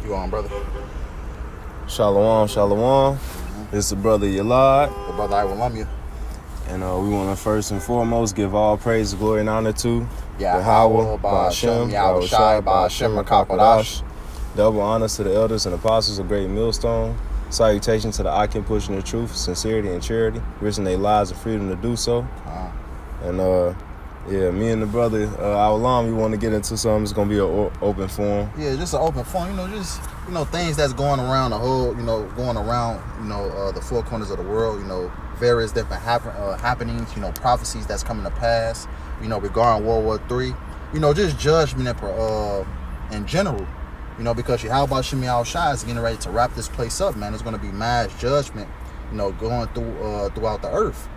You on, brother? Shalom, shalom. It's the brother Yalad. The brother I will you. And we want to first and foremost give all praise, glory, and honor to Yahweh, Ba'ashem, Yahweh Shai, Ba'ashem, Rakapadash. Double honors to the elders and apostles of Great Millstone. Salutation to the Akim pushing the truth, sincerity, and charity, risking their lives and freedom to do so. And me and the brother Awalam, we want to get into something. It's gonna be an open forum. Yeah, just an open forum. Things that's going around the whole, the four corners of the world. Various different happenings. Prophecies that's coming to pass. Regarding World War III. Just judgment in general. Because Yahweh Shem Yahweh Shai is getting ready to wrap this place up, man. There's going to be mass judgment, going throughout the earth.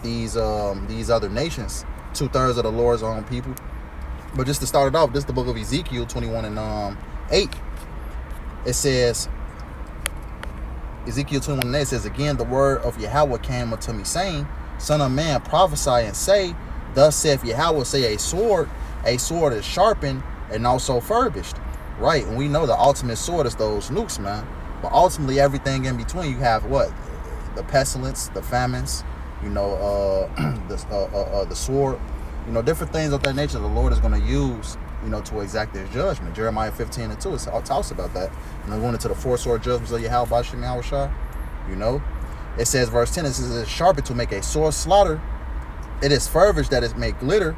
These other nations, 2/3 of the Lord's own people. But just to start it off, this is the book of Ezekiel 21:8. It says, Ezekiel 21:8 says, again, the word of Yahweh came unto me, saying, Son of man, prophesy and say, thus saith Yahweh, say a sword is sharpened and also furbished. Right, and we know the ultimate sword is those nukes, man. But ultimately, everything in between, you have what? The pestilence, the famines, the sword, different things of that nature the Lord is going to use, to exact his judgment. Jeremiah 15:2, it talks about that. And then going into the four sword judgments of Yahweh Ba'ashem Yahweh Shai, it says, verse 10, it says, it is sharpened to make a sore slaughter. It is furbished that it may glitter.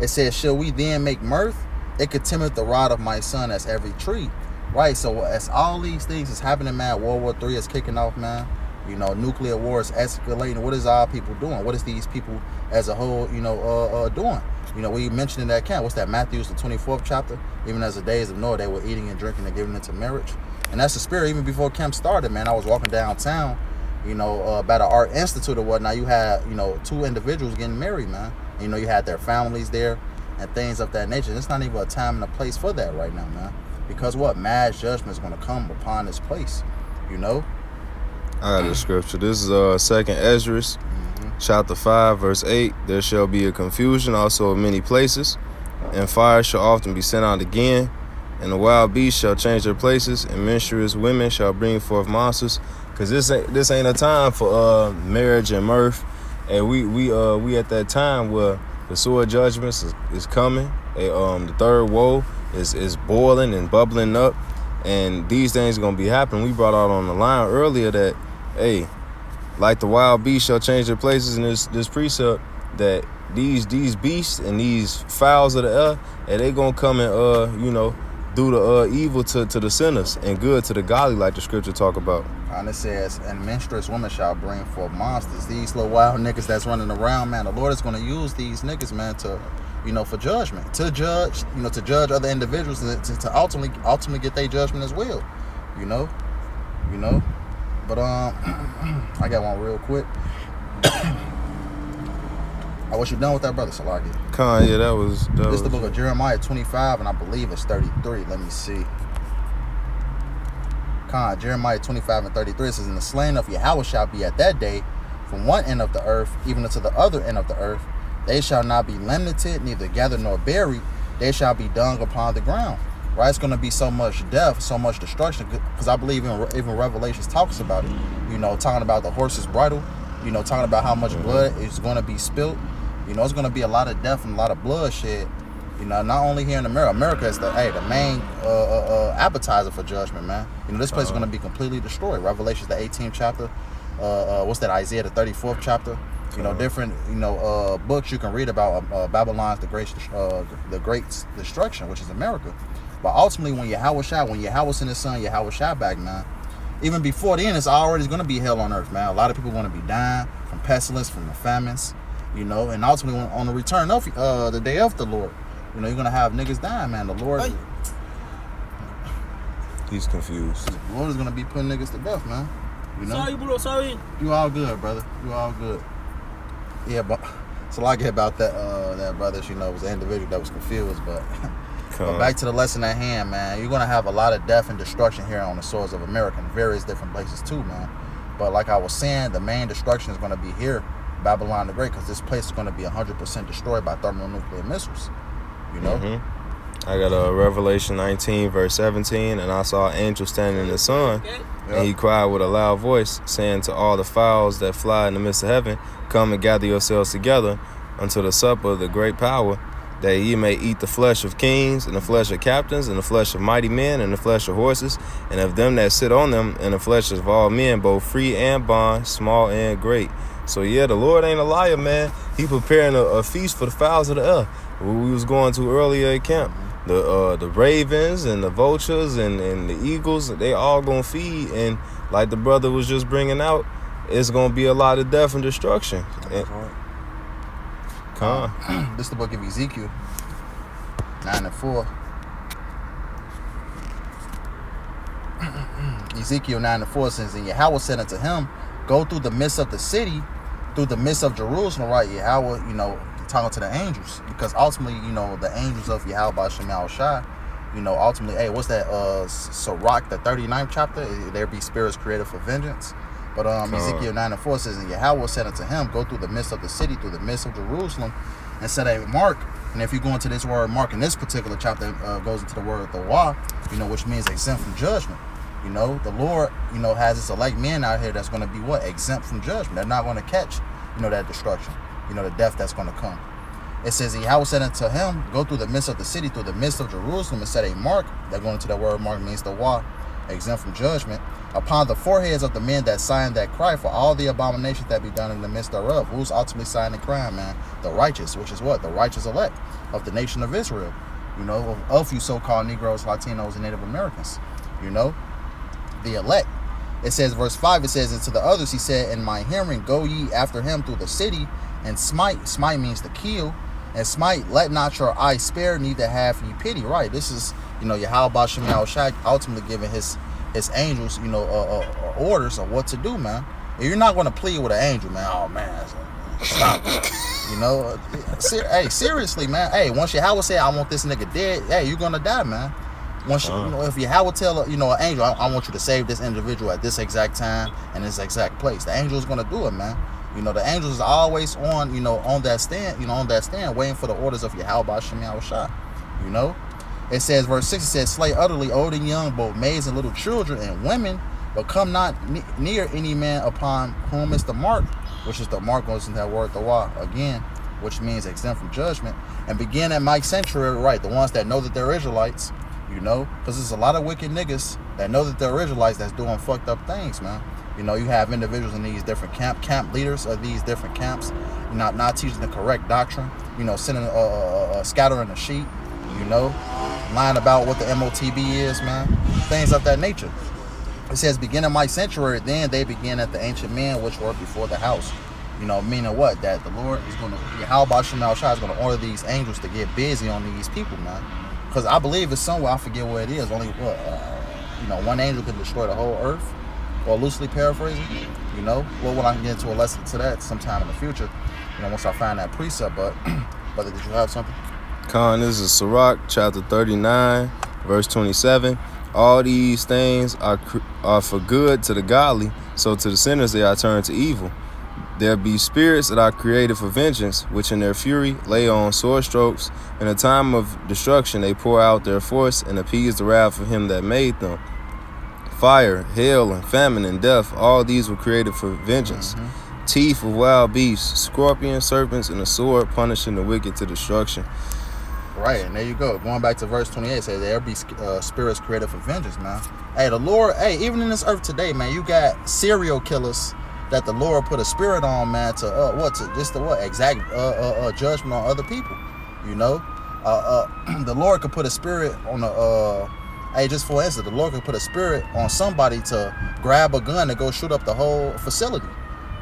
It says, shall we then make mirth? It continueth the rod of my son as every tree. Right, so as all these things is happening, man, World War III is kicking off, man. Nuclear war is escalating. What is our people doing? What is these people as a whole, doing? We mentioned in that camp, what's that, Matthew, the 24th chapter? Even as the days of Noah, they were eating and drinking and giving into marriage. And that's the spirit, even before camp started, man. I was walking downtown, about an art institute or whatnot. You had, two individuals getting married, man. You had their families there and things of that nature. It's not even a time and a place for that right now, man. Because what? Mass judgment is going to come upon this place, I got the scripture. This is 2nd Esdras, chapter 5, verse 8. There shall be a confusion also in many places, and fire shall often be sent out again, and the wild beasts shall change their places, and menstruous women shall bring forth monsters. Because this ain't a time for marriage and mirth. And we at that time where the sword judgments is coming. The third woe is boiling and bubbling up. And these things are going to be happening. We brought out on the line earlier that, hey, like the wild beasts shall change their places in this precept, that these beasts and these fowls of the air, and they going to come and, do the evil to the sinners and good to the godly, like the scripture talk about. And it says, and menstruous women shall bring forth monsters. These little wild niggas that's running around, man, the Lord is going to use these niggas, man, to, for judgment, to judge, to judge other individuals, to ultimately get their judgment as well, But I got one real quick. I wish you done with that, brother Salaki. Yeah, that was. This is the book of Jeremiah 25, and I believe it's 33. Let me see. Jeremiah 25:33 says, and the slain of Yahweh shall be at that day from one end of the earth even unto the other end of the earth. They shall not be limited, neither gathered nor buried. They shall be dung upon the ground. Right? It's going to be so much death, so much destruction. Because I believe even Revelations talks about it. Talking about the horse's bridle. Talking about how much blood is going to be spilled. It's going to be a lot of death and a lot of bloodshed. Not only here in America. America is the main appetizer for judgment, man. This place is going to be completely destroyed. Revelations, the 18th chapter. What's that? Isaiah, the 34th chapter. Different, books you can read about Babylon's the great destruction, which is America. But ultimately, when Yahweh's in his son, Yahweh Shai back, man. Even before then, it's already going to be hell on earth, man. A lot of people going to be dying from pestilence, from the famines, and ultimately on the return of the day of the Lord. You're going to have niggas dying, man. The Lord... He's confused. The Lord is going to be putting niggas to death, man. Sorry, bro. Sorry. You all good, brother. You all good. Yeah, but... So I get about that brother, was an individual that was confused, but... But back to the lesson at hand, man. You're going to have a lot of death and destruction here on the soils of America in various different places too, man. But like I was saying, the main destruction is going to be here, Babylon the Great, because this place is going to be 100% destroyed by thermonuclear missiles, I got Revelation 19, verse 17. And I saw an angel standing in the sun, and he cried with a loud voice, saying to all the fowls that fly in the midst of heaven, come and gather yourselves together unto the supper of the great power, that ye may eat the flesh of kings, and the flesh of captains, and the flesh of mighty men, and the flesh of horses, and of them that sit on them, and the flesh of all men, both free and bond, small and great. So yeah, the Lord ain't a liar, man. He preparing a feast for the fowls of the earth. Where we was going to earlier at camp. The ravens and the vultures and the eagles, they all gonna feed, and like the brother was just bringing out, it's gonna be a lot of death and destruction. This is the book of Ezekiel 9:4. Ezekiel 9:4 says, and Yahweh said unto him, go through the midst of the city, through the midst of Jerusalem, right? Yahweh, talking to the angels, because ultimately, the angels of Yahweh B'Shem Yahushua, ultimately, hey, what's that? Sirach, the 39th chapter, there be spirits created for vengeance. But Ezekiel 9:4 says, and Yahweh said unto him, go through the midst of the city, through the midst of Jerusalem, and set a mark. And if you go into this word mark in this particular chapter, goes into the word Thawah, which means exempt from judgment. The Lord, has this elect men out here that's going to be what? Exempt from judgment. They're not going to catch, that destruction, the death that's going to come. It says, Yahweh said unto him, go through the midst of the city, through the midst of Jerusalem, and set a mark. That going into that word mark means Thawah, exempt from judgment, upon the foreheads of the men that sign that cry for all the abominations that be done in the midst thereof. Who's ultimately signing crime, man? The righteous, which is what? The righteous elect of the nation of Israel. Of you so-called Negroes, Latinos, and Native Americans. The elect. It says, verse 5, it says, and to the others he said, in my hearing, go ye after him through the city, and smite. Smite means to kill. And smite, let not your eye spare, neither have ye pity. Right. This is, Yahweh B'Shem Yahushua ultimately giving his angels, orders of what to do, man. You're not going to plead with an angel, man. Oh, man, stop. Hey, seriously, man. Hey, once Yahweh say, I want this nigga dead, hey, you're going to die, man. Once if Yahweh tell an angel, I want you to save this individual at this exact time and this exact place, the angel is going to do it, man. The angels is always on, on that stand, waiting for the orders of Yahweh B'Shem Yahushua. It says, verse 6, it says, slay utterly old and young, both maids and little children and women, but come not near any man upon whom is the mark, which is the mark goes into that word Thawah again, which means exempt from judgment, and begin at my sanctuary, right? The ones that know that they're Israelites, because there's a lot of wicked niggas that know that they're Israelites that's doing fucked up things, man. You have individuals in these different camp leaders of these different camps, not teaching the correct doctrine, sending scattering the sheep, lying about what the MOTB is, man, things of that nature. It says, begin in my sanctuary, then they begin at the ancient men which were before the house. Meaning what? That the Lord is going to, Yahweh B'Shem Yahushua is going to order these angels to get busy on these people, man. Because I believe it's somewhere, I forget where it is, only one angel can destroy the whole earth, or loosely paraphrasing, when I can get into a lesson to that sometime in the future, once I find that precept. But brother, did you have something? Khan, this is Sirach chapter 39 verse 27. All these things are for good to the godly, so to the sinners they are turned to evil. There be spirits that are created for vengeance, which in their fury lay on sore strokes. In a time of destruction they pour out their force and appease the wrath of him that made them. Fire, hail, and famine, and death, all these were created for vengeance. Teeth of wild beasts, scorpions, serpents, and a sword punishing the wicked to destruction. Right, and there you go. Going back to verse 28, it says there be spirits created for vengeance, man. Hey, the Lord, even in this earth today, man, you got serial killers that the Lord put a spirit on, man, to exact judgment on other people. The Lord could put a spirit on just for instance, the Lord could put a spirit on somebody to grab a gun and go shoot up the whole facility.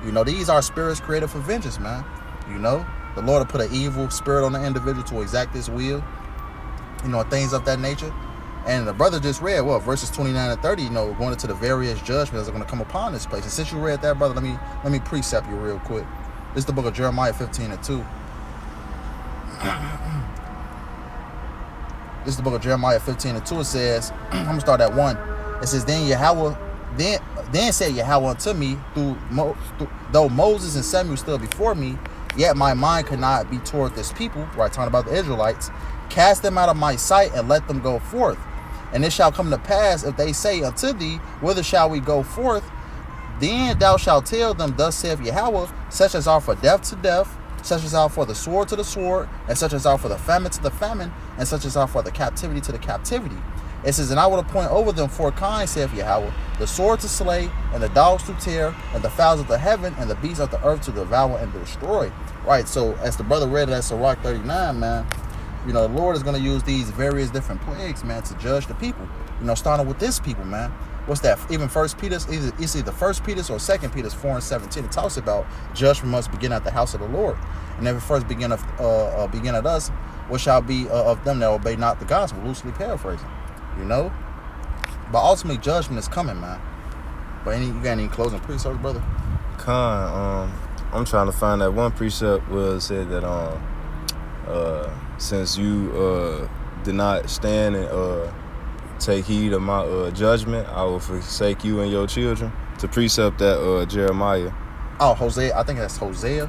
These are spirits created for vengeance, man. The Lord will put an evil spirit on the individual to exact his will, things of that nature. And the brother just read, verses 29 and 30, going into the various judgments that are going to come upon this place. And since you read that, brother, let me precept you real quick. This is the book of Jeremiah 15 and 2. This is the book of Jeremiah 15 and 2. It says, I'm going to start at 1. It says, then said Yahweh unto me, though Moses and Samuel stood before me, Yet my mind could not be toward this people, right, talking about the Israelites. Cast them out of my sight and let them go forth. And it shall come to pass, if they say unto thee, whither shall we go forth? Then thou shalt tell them, thus saith Yahweh, such as are for death to death, such as are for the sword to the sword, and such as are for the famine to the famine, and such as are for the captivity to the captivity. It says, and I will appoint over them 4 kinds, saith Yahweh, the sword to slay, and the dogs to tear, and the fowls of the heaven, and the beasts of the earth to devour and destroy. Right, so as the brother read it at Sirach 39, man, you know, the Lord is going to use these various different plagues, man, to judge the people. You know, starting with this people, man. What's that? Even First Peter's, it's either First Peter's or Second Peter's 4:17. It talks about judgment must begin at the house of the Lord, and if it first begin at us, what shall be of them that obey not the gospel? Loosely paraphrasing, you know. But ultimately, judgment is coming, man. But you got any closing precepts, brother? I'm trying to find that one precept where it said that since you did not stand and take heed of my judgment, I will forsake you and your children. To precept that Jeremiah. Oh, Hosea. I think that's Hosea.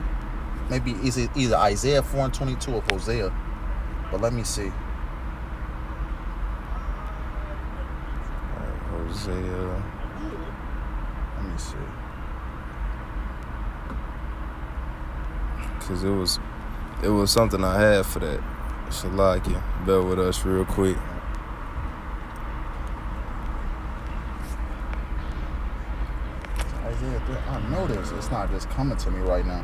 Maybe it's either Isaiah 4:22 or Hosea. But let me see. Hosea. Let me see. Cause it was something I had for that. Shalakia. Bear with us real quick. I know this. It's not just coming to me right now.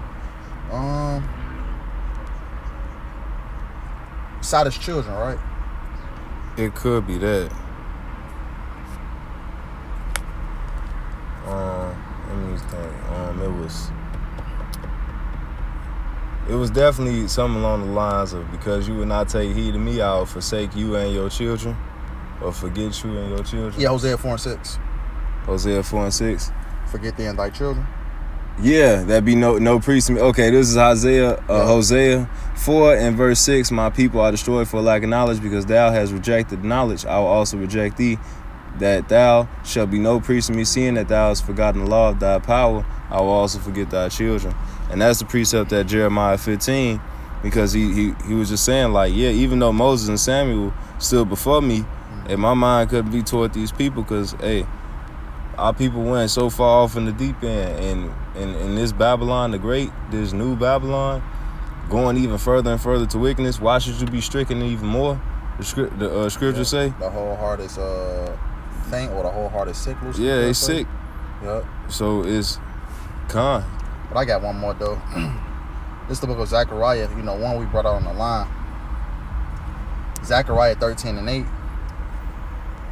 Sodom's children, right? It could be that. Let me think. It was definitely something along the lines of, because you would not take heed of me, I will forsake you and your children, or forget you and your children. Yeah, Hosea 4:6. Hosea 4:6. Forget thee and thy children. Yeah, that be no priest. Okay, this is Hosea 4 and verse 6. My people are destroyed for lack of knowledge, because thou hast rejected knowledge. I will also reject thee, that thou shalt be no priest to me, seeing that thou hast forgotten the law of thy power. I will also forget thy children. And that's the precept at Jeremiah 15, because he was just saying, like, yeah, even though Moses and Samuel stood before me, and my mind couldn't be toward these people, because, hey, our people went so far off in the deep end, and in this Babylon the Great, this new Babylon, going even further and further to wickedness. Why should you be stricken even more? The scriptures say the whole heart is faint, or the whole heart is sick. Yeah, they sick. Yep. So it's con. But I got one more though. This is the book of Zechariah. You know, one we brought out on the line. Zechariah 13:8.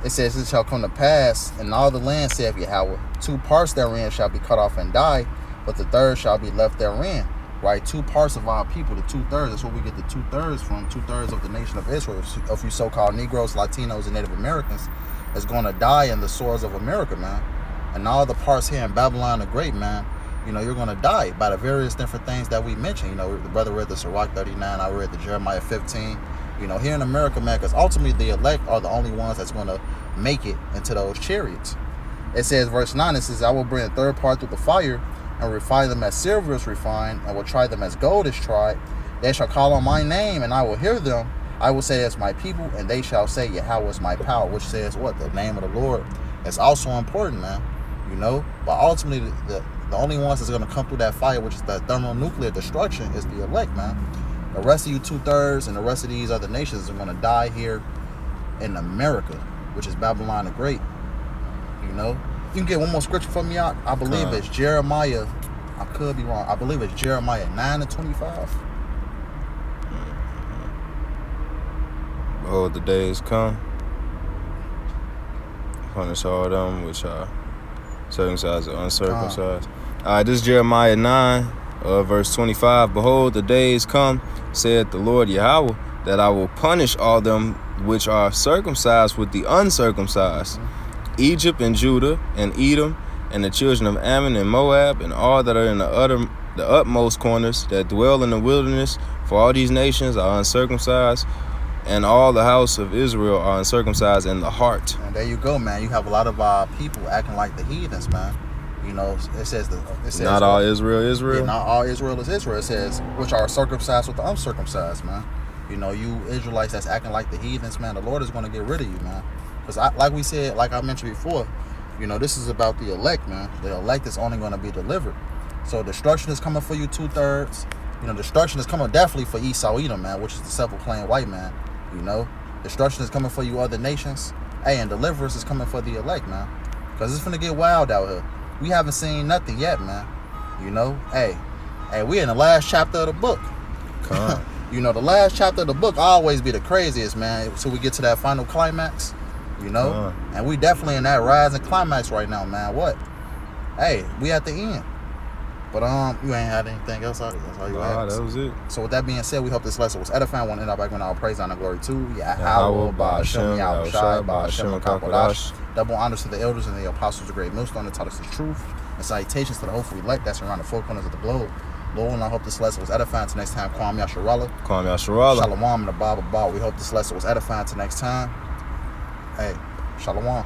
It says, it shall come to pass in all the land, saith Yahweh, 2 parts therein shall be cut off and die, but the third shall be left therein. Right? 2 parts of our people, the 2/3. That's where we get the 2/3 from. 2/3 of the nation of Israel, of you so-called Negroes, Latinos, and Native Americans, is going to die in the swords of America, man. And all the parts here in Babylon the Great, man, you know, you're going to die by the various different things that we mentioned. You know, the brother read the Sirach 39, I read the Jeremiah 15. You know, here in America, man, because ultimately the elect are the only ones that's going to make it into those chariots. It says, verse 9, it says, I will bring a third part through the fire, and refine them as silver is refined, and will try them as gold is tried. They shall call on my name, and I will hear them. I will say, as my people, and they shall say, Yahweh is my power, which says what? The name of the Lord. It's also important, man. You know, but ultimately, the only ones that's going to come through that fire, which is the thermonuclear destruction, is the elect, man. The rest of you 2/3 and the rest of these other nations are going to die here in America, which is Babylon the Great. You know, you can get one more scripture from me out. I believe it's Jeremiah. I could be wrong. I believe it's Jeremiah 9:25. Behold, the days come. Punish all them which are circumcised or uncircumcised. All right, this is Jeremiah 9, verse 25. Behold, the days come, saith the Lord Yahweh, that I will punish all them which are circumcised with the uncircumcised. Egypt and Judah and Edom and the children of Ammon and Moab and all that are in the utmost corners that dwell in the wilderness. For all these nations are uncircumcised, and all the house of Israel are uncircumcised in the heart. And there you go, man. You have a lot of people acting like the heathens, man. You know, it says not all Israel. Yeah, not all Israel is Israel. It says, which are circumcised with the uncircumcised, man. You know, you Israelites that's acting like the heathens, man, the Lord is going to get rid of you, man. Because like we said, like I mentioned before, you know, this is about the elect, man. The elect is only going to be delivered. So destruction is coming for you 2/3. You know, destruction is coming definitely for Esau Edom, man, which is the self-proclaimed white man. You know, destruction is coming for you other nations. Hey, and deliverance is coming for the elect, man. Because it's finna get wild out here. We haven't seen nothing yet, man. You know, hey, we in the last chapter of the book. You know, the last chapter of the book always be the craziest, man. So we get to that final climax, you know, and we definitely in that rising climax right now, man. What? Hey, we at the end. But you ain't had anything else? That's all you had. That was it. So with that being said, we hope this lesson was edifying. Want to end up by giving our praise and glory to Yahweh, Ba'ashem, Yahushai, Ba'ashem, Kakodash. Double honors to the elders and the apostles of great millstone that taught us the truth. And salutations to the hopeful elect that's around the four corners of the globe. Lord, and I hope this lesson was edifying. Till next time, Kwam Yasharallah. Shalom and the Bible. We hope this lesson was edifying. Till next time. Hey, Shalom.